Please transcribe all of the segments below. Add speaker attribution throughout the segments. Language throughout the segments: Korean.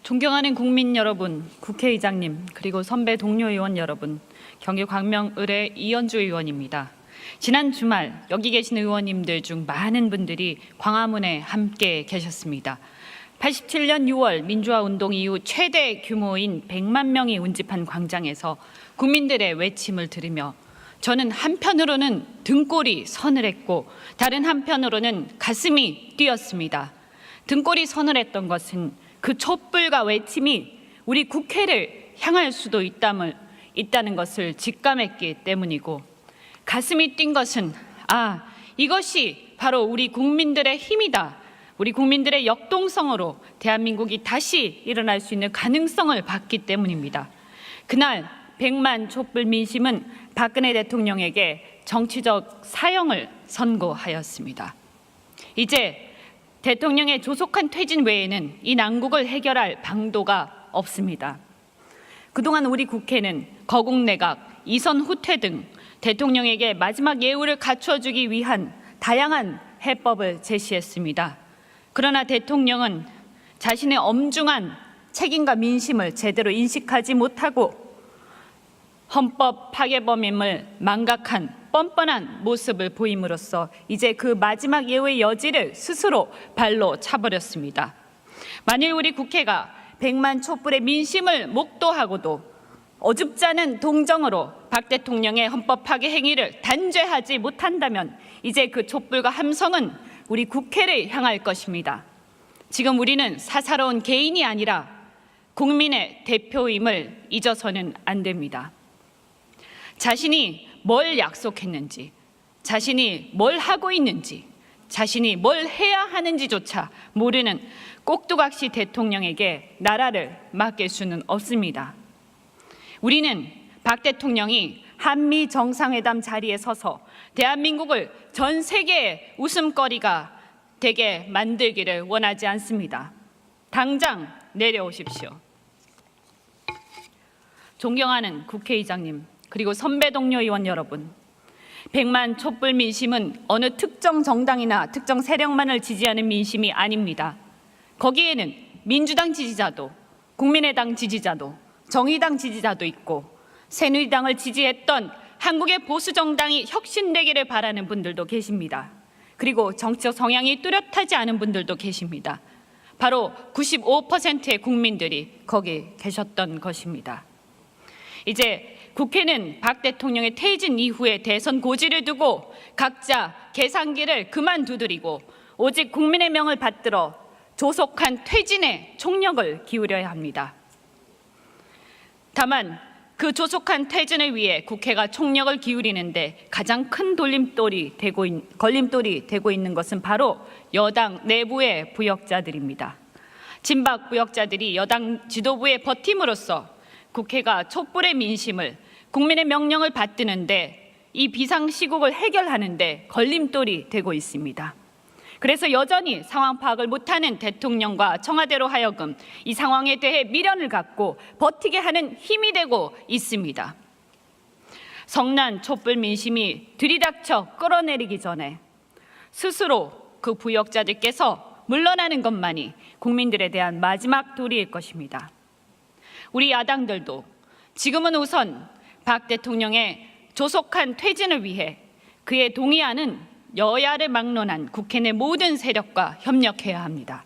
Speaker 1: 존경하는 국민 여러분, 국회의장님, 그리고 선배 동료 의원 여러분, 경기 광명을의 이현주 의원입니다. 지난 주말 여기 계신 의원님들 중 많은 분들이 광화문에 함께 계셨습니다. 87년 6월 민주화 운동 이후 최대 규모인 100만 명이 운집한 광장에서 국민들의 외침을 들으며 저는 한편으로는 등골이 서늘했고 다른 한편으로는 가슴이 뛰었습니다. 등골이 서늘했던 것은 그 촛불과 외침이 우리 국회를 향할 수도 있다는 것을 직감했기 때문이고, 가슴이 뛴 것은 이것이 바로 우리 국민들의 힘이다, 우리 국민들의 역동성으로 대한민국이 다시 일어날 수 있는 가능성을 봤기 때문입니다. 그날 100만 촛불 민심은 박근혜 대통령에게 정치적 사형을 선고하였습니다. 이제 대통령의 조속한 퇴진 외에는 이 난국을 해결할 방도가 없습니다. 그동안 우리 국회는 거국내각, 이선 후퇴 등 대통령에게 마지막 예우를 갖춰주기 위한 다양한 해법을 제시했습니다. 그러나 대통령은 자신의 엄중한 책임과 민심을 제대로 인식하지 못하고 헌법 파괴범임을 망각한 뻔뻔한 모습을 보임으로써 이제 그 마지막 예우의 여지를 스스로 발로 차버렸습니다. 만일 우리 국회가 100만 촛불의 민심을 목도하고도 어줍지 않은 동정으로 박 대통령의 헌법 파괴 행위를 단죄하지 못한다면 이제 그 촛불과 함성은 우리 국회를 향할 것입니다. 지금 우리는 사사로운 개인이 아니라 국민의 대표임을 잊어서는 안 됩니다. 자신이 뭘 약속했는지, 자신이 뭘 하고 있는지, 자신이 뭘 해야 하는지조차 모르는 꼭두각시 대통령에게 나라를 맡길 수는 없습니다. 우리는 박 대통령이 한미 정상회담 자리에 서서 대한민국을 전 세계의 웃음거리가 되게 만들기를 원하지 않습니다. 당장 내려오십시오. 존경하는 국회의장님, 그리고 선배 동료 의원 여러분, 100만 촛불 민심은 어느 특정 정당이나 특정 세력만을 지지하는 민심이 아닙니다. 거기에는 민주당 지지자도, 국민의당 지지자도, 정의당 지지자도 있고 새누리당을 지지했던 한국의 보수 정당이 혁신되기를 바라는 분들도 계십니다. 그리고 정치적 성향이 뚜렷하지 않은 분들도 계십니다. 바로 95%의 국민들이 거기 계셨던 것입니다. 이제 국회는 박 대통령의 퇴진 이후에 대선 고지를 두고 각자 계산기를 그만 두드리고 오직 국민의 명을 받들어 조속한 퇴진에 총력을 기울여야 합니다. 다만 그 조속한 퇴진을 위해 국회가 총력을 기울이는데 가장 큰 걸림돌이 되고 있는 것은 바로 여당 내부의 부역자들입니다. 친박 부역자들이 여당 지도부의 버팀으로써 국회가 촛불의 민심을, 국민의 명령을 받드는데 이 비상시국을 해결하는데 걸림돌이 되고 있습니다. 그래서 여전히 상황 파악을 못하는 대통령과 청와대로 하여금 이 상황에 대해 미련을 갖고 버티게 하는 힘이 되고 있습니다. 성난 촛불 민심이 들이닥쳐 끌어내리기 전에 스스로 그 부역자들께서 물러나는 것만이 국민들에 대한 마지막 도리일 것입니다. 우리 야당들도 지금은 우선 박 대통령의 조속한 퇴진을 위해 그에 동의하는 여야를 막론한 국회 내 모든 세력과 협력해야 합니다.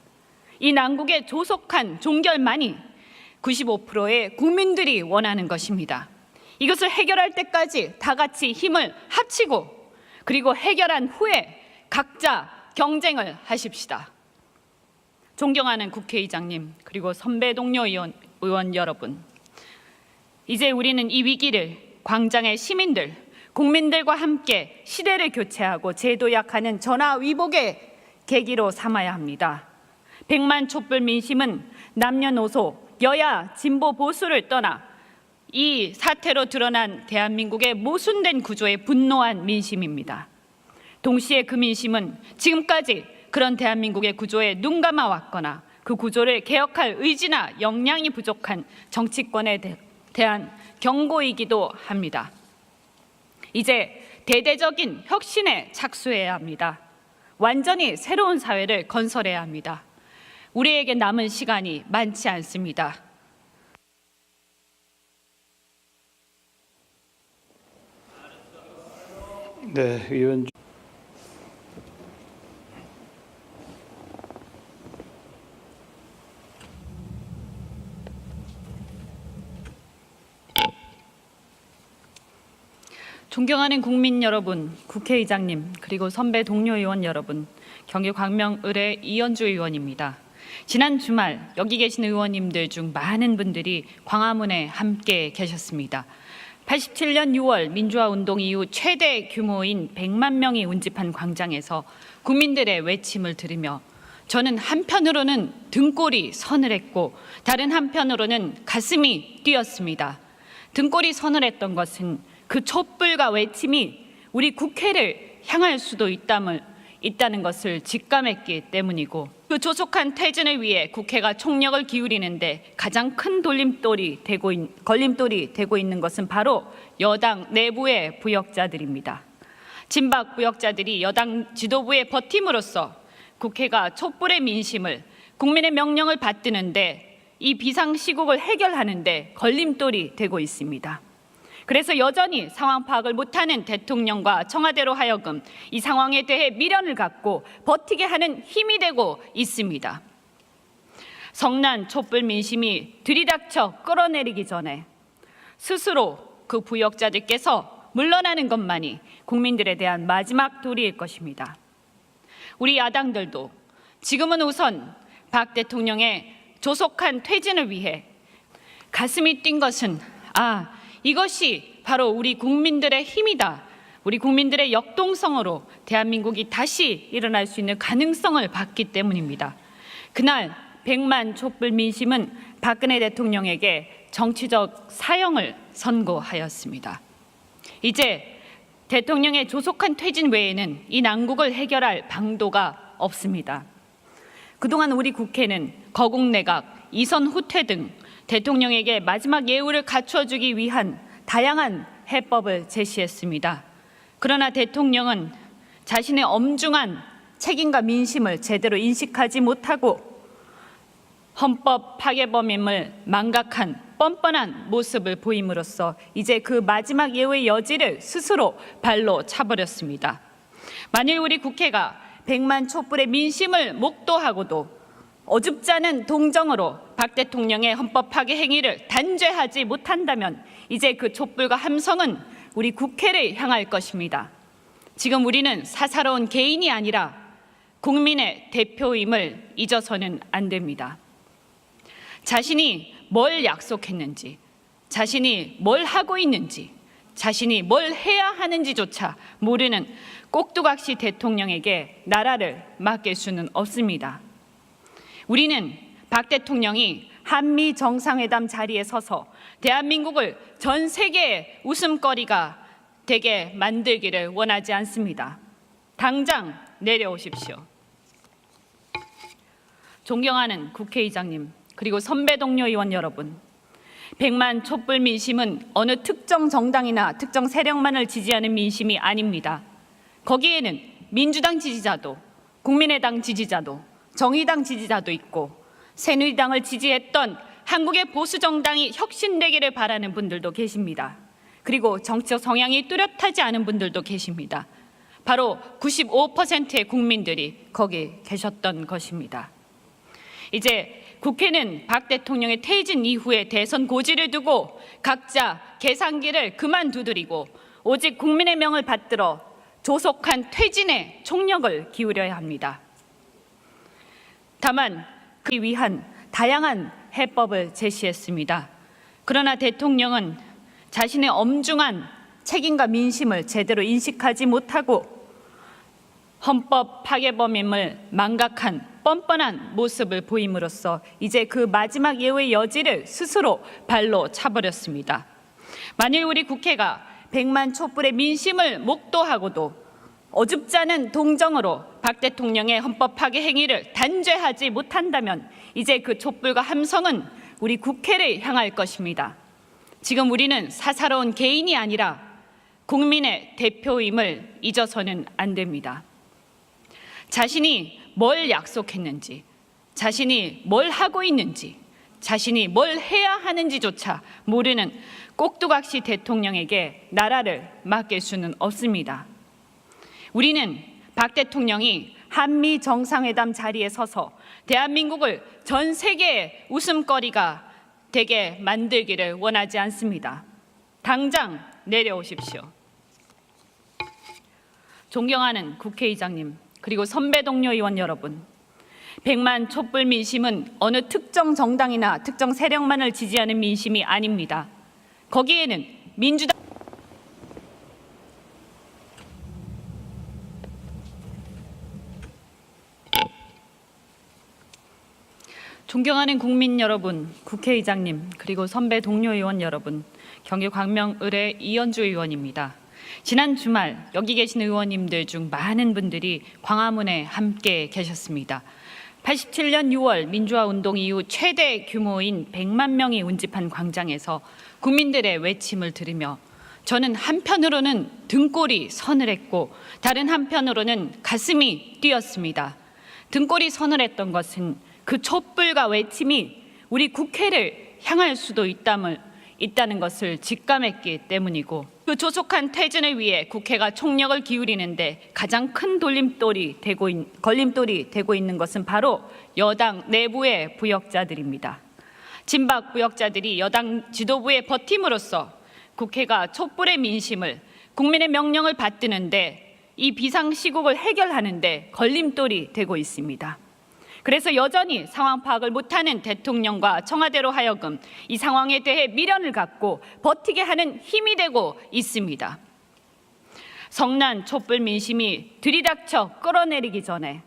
Speaker 1: 이 난국의 조속한 종결만이 95%의 국민들이 원하는 것입니다. 이것을 해결할 때까지 다 같이 힘을 합치고 그리고 해결한 후에 각자 경쟁을 하십시다. 존경하는 국회의장님, 그리고 선배 동료 의원 여러분, 이제 우리는 이 위기를 광장의 시민들, 국민들과 함께 시대를 교체하고 제도약하는 전화위복의 계기로 삼아야 합니다. 100만 촛불 민심은 남녀노소, 여야, 진보, 보수를 떠나 이 사태로 드러난 대한민국의 모순된 구조에 분노한 민심입니다. 동시에 그 민심은 지금까지 그런 대한민국의 구조에 눈 감아왔거나 그 구조를 개혁할 의지나 역량이 부족한 정치권에 대한 경고이기도 합니다. 이제 대대적인 혁신에 착수해야 합니다. 완전히 새로운 사회를 건설해야 합니다. 우리에게 남은 시간이 많지 않습니다.
Speaker 2: 네, 의원.
Speaker 1: 존경하는 국민 여러분, 국회의장님, 그리고 선배 동료 의원 여러분, 경기 광명을의 이현주 의원입니다. 지난 주말 여기 계신 의원님들 중 많은 분들이 광화문에 함께 계셨습니다. 87년 6월 민주화운동 이후 최대 규모인 100만 명이 운집한 광장에서 국민들의 외침을 들으며 저는 한편으로는 등골이 서늘했고 다른 한편으로는 가슴이 뛰었습니다. 등골이 서늘했던 것은 그 촛불과 외침이 우리 국회를 향할 수도 있다는 것을 직감했기 때문이고, 그 조속한 퇴진을 위해 국회가 총력을 기울이는데 가장 큰 걸림돌이 되고 있는 것은 바로 여당 내부의 부역자들입니다. 친박 부역자들이 여당 지도부의 버팀으로써 국회가 촛불의 민심을, 국민의 명령을 받드는데, 이 비상시국을 해결하는데 걸림돌이 되고 있습니다. 그래서 여전히 상황 파악을 못하는 대통령과 청와대로 하여금 이 상황에 대해 미련을 갖고 버티게 하는 힘이 되고 있습니다. 성난 촛불 민심이 들이닥쳐 끌어내리기 전에 스스로 그 부역자들께서 물러나는 것만이 국민들에 대한 마지막 도리일 것입니다. 우리 야당들도 지금은 우선 박 대통령의 조속한 퇴진을 위해 가슴이 뛴 것은 이것이 바로 우리 국민들의 힘이다. 우리 국민들의 역동성으로 대한민국이 다시 일어날 수 있는 가능성을 봤기 때문입니다. 그날 100만 촛불 민심은 박근혜 대통령에게 정치적 사형을 선고하였습니다. 이제 대통령의 조속한 퇴진 외에는 이 난국을 해결할 방도가 없습니다. 그동안 우리 국회는 거국내각, 이선 후퇴 등 대통령에게 마지막 예우를 갖춰주기 위한 다양한 해법을 제시했습니다. 그러나 대통령은 자신의 엄중한 책임과 민심을 제대로 인식하지 못하고 헌법 파괴범임을 망각한 뻔뻔한 모습을 보임으로써 이제 그 마지막 예우의 여지를 스스로 발로 차버렸습니다. 만일 우리 국회가 100만 촛불의 민심을 목도하고도 어줍지 않은 동정으로 박 대통령의 헌법 파괴 행위를 단죄하지 못한다면 이제 그 촛불과 함성은 우리 국회를 향할 것입니다. 지금 우리는 사사로운 개인이 아니라 국민의 대표임을 잊어서는 안 됩니다. 자신이 뭘 약속했는지, 자신이 뭘 하고 있는지, 자신이 뭘 해야 하는지조차 모르는 꼭두각시 대통령에게 나라를 맡길 수는 없습니다. 우리는 박 대통령이 한미 정상회담 자리에 서서 대한민국을 전 세계의 웃음거리가 되게 만들기를 원하지 않습니다. 당장 내려오십시오. 존경하는 국회의장님, 그리고 선배 동료 의원 여러분, 100만 촛불 민심은 어느 특정 정당이나 특정 세력만을 지지하는 민심이 아닙니다. 거기에는 민주당 지지자도, 국민의당 지지자도, 정의당 지지자도 있고 새누리당을 지지했던 한국의 보수 정당이 혁신되기를 바라는 분들도 계십니다. 그리고 정치적 성향이 뚜렷하지 않은 분들도 계십니다. 바로 95%의 국민들이 거기 계셨던 것입니다. 이제 국회는 박 대통령의 퇴진 이후에 대선 고지를 두고 각자 계산기를 그만 두드리고 오직 국민의 명을 받들어 조속한 퇴진에 총력을 기울여야 합니다. 다만 그 위한 다양한 해법을 제시했습니다. 그러나 대통령은 자신의 엄중한 책임과 민심을 제대로 인식하지 못하고 헌법 파괴범임을 망각한 뻔뻔한 모습을 보임으로써 이제 그 마지막 예우의 여지를 스스로 발로 차버렸습니다. 만일 우리 국회가 100만 촛불의 민심을 목도하고도 어줍지 않은 동정으로 박 대통령의 헌법 파괴 행위를 단죄하지 못한다면 이제 그 촛불과 함성은 우리 국회를 향할 것입니다. 지금 우리는 사사로운 개인이 아니라 국민의 대표임을 잊어서는 안 됩니다. 자신이 뭘 약속했는지, 자신이 뭘 하고 있는지, 자신이 뭘 해야 하는지조차 모르는 꼭두각시 대통령에게 나라를 맡길 수는 없습니다. 우리는 박 대통령이 한미 정상회담 자리에 서서 대한민국을 전 세계의 웃음거리가 되게 만들기를 원하지 않습니다. 당장 내려오십시오. 존경하는 국회의장님, 그리고 선배 동료 의원 여러분, 100만 촛불 민심은 어느 특정 정당이나 특정 세력만을 지지하는 민심이 아닙니다. 거기에는 민주당 존경하는 국민 여러분, 국회의장님, 그리고 선배 동료 의원 여러분, 경기 광명을의 이현주 의원입니다. 지난 주말 여기 계신 의원님들 중 많은 분들이 광화문에 함께 계셨습니다. 87년 6월 민주화 운동 이후 최대 규모인 100만 명이 운집한 광장에서 국민들의 외침을 들으며 저는 한편으로는 등골이 서늘했고 다른 한편으로는 가슴이 뛰었습니다. 등골이 서늘했던 것은 그 촛불과 외침이 우리 국회를 향할 수도 있다는 것을 직감했기 때문이고, 그 조속한 퇴진을 위해 국회가 총력을 기울이는데 가장 큰 걸림돌이 되고 있는 것은 바로 여당 내부의 부역자들입니다. 친박 부역자들이 여당 지도부의 버팀으로써 국회가 촛불의 민심을, 국민의 명령을 받드는데 이 비상시국을 해결하는데 걸림돌이 되고 있습니다. 그래서 여전히 상황 파악을 못하는 대통령과 청와대로 하여금 이 상황에 대해 미련을 갖고 버티게 하는 힘이 되고 있습니다. 성난 촛불 민심이 들이닥쳐 끌어내리기 전에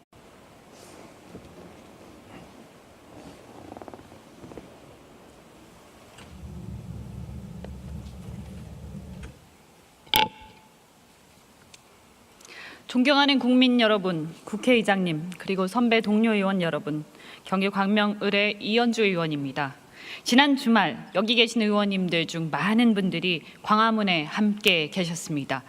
Speaker 1: 존경하는 국민 여러분, 국회의장님, 그리고 선배 동료 의원 여러분, 경기 광명을의 이현주 의원입니다. 지난 주말 여기 계신 의원님들 중 많은 분들이 광화문에 함께 계셨습니다.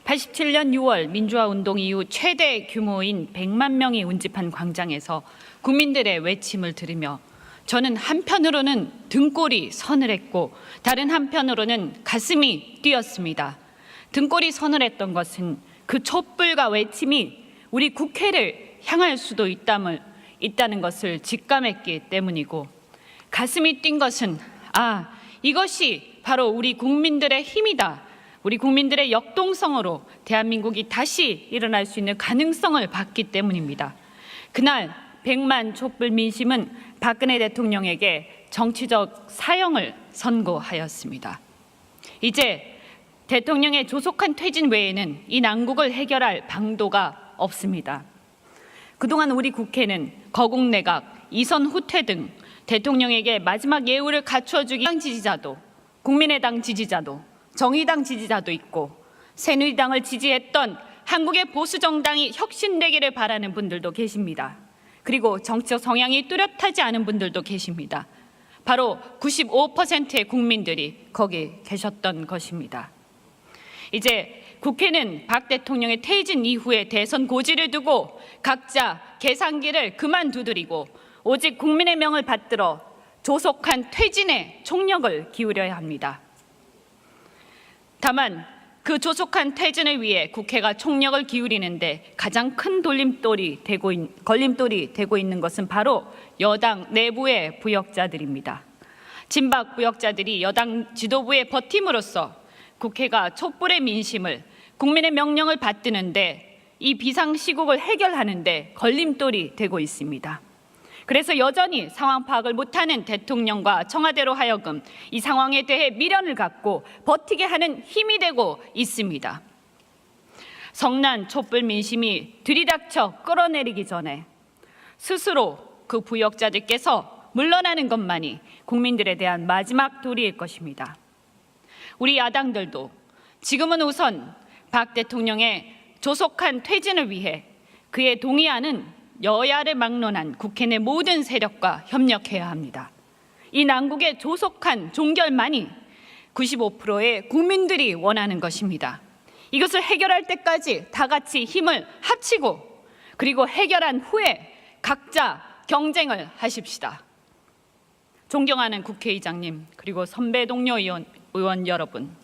Speaker 1: 87년 6월 민주화 운동 이후 최대 규모인 100만 명이 운집한 광장에서 국민들의 외침을 들으며 저는 한편으로는 등골이 서늘했고 다른 한편으로는 가슴이 뛰었습니다. 등골이 서늘했던 것은 그 촛불과 외침이 우리 국회를 향할 수도 있다는 것을 직감했기 때문이고, 가슴이 뛴 것은 이것이 바로 우리 국민들의 힘이다, 우리 국민들의 역동성으로 대한민국이 다시 일어날 수 있는 가능성을 봤기 때문입니다. 그날 100만 촛불 민심은 박근혜 대통령에게 정치적 사형을 선고하였습니다. 이제 대통령의 조속한 퇴진 외에는 이 난국을 해결할 방도가 없습니다. 그동안 우리 국회는 거국내각, 이선 후퇴 등 대통령에게 마지막 예우를 갖추어주기 당 지지자도, 국민의당 지지자도, 정의당 지지자도 있고 새누리당을 지지했던 한국의 보수 정당이 혁신되기를 바라는 분들도 계십니다. 그리고 정치적 성향이 뚜렷하지 않은 분들도 계십니다. 바로 95%의 국민들이 거기 계셨던 것입니다. 이제 국회는 박 대통령의 퇴진 이후에 대선 고지를 두고 각자 계산기를 그만 두드리고 오직 국민의 명을 받들어 조속한 퇴진에 총력을 기울여야 합니다. 다만 그 조속한 퇴진을 위해 국회가 총력을 기울이는데 가장 큰 걸림돌이 되고 있는 것은 바로 여당 내부의 부역자들입니다. 친박 부역자들이 여당 지도부의 버팀으로써 국회가 촛불의 민심을, 국민의 명령을 받드는데 이 비상시국을 해결하는데 걸림돌이 되고 있습니다. 그래서 여전히 상황 파악을 못하는 대통령과 청와대로 하여금 이 상황에 대해 미련을 갖고 버티게 하는 힘이 되고 있습니다. 성난 촛불 민심이 들이닥쳐 끌어내리기 전에 스스로 그 부역자들께서 물러나는 것만이 국민들에 대한 마지막 도리일 것입니다. 우리 야당들도 지금은 우선 박 대통령의 조속한 퇴진을 위해 그에 동의하는 여야를 막론한 국회 내 모든 세력과 협력해야 합니다. 이 난국의 조속한 종결만이 95%의 국민들이 원하는 것입니다. 이것을 해결할 때까지 다 같이 힘을 합치고 그리고 해결한 후에 각자 경쟁을 하십시다. 존경하는 국회의장님, 그리고 선배 동료 의원 여러분,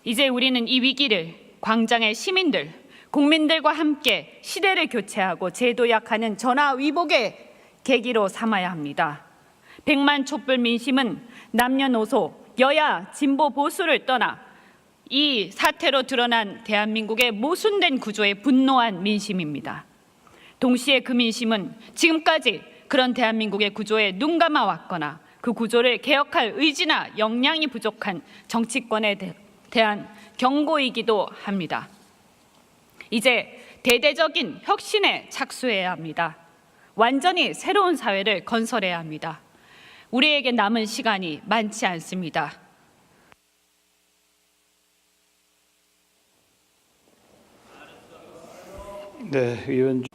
Speaker 1: 이제 우리는 이 위기를 광장의 시민들, 국민들과 함께 시대를 교체하고 재도약하는 전화위복의 계기로 삼아야 합니다. 100만 촛불 민심은 남녀노소, 여야, 진보, 보수를 떠나 이 사태로 드러난 대한민국의 모순된 구조에 분노한 민심입니다. 동시에 그 민심은 지금까지 그런 대한민국의 구조에 눈 감아 왔거나 그 구조를 개혁할 의지나 역량이 부족한 정치권에 대한 경고이기도 합니다. 이제 대대적인 혁신에 착수해야 합니다. 완전히 새로운 사회를 건설해야 합니다. 우리에게 남은 시간이 많지 않습니다.
Speaker 2: 네, 의원 중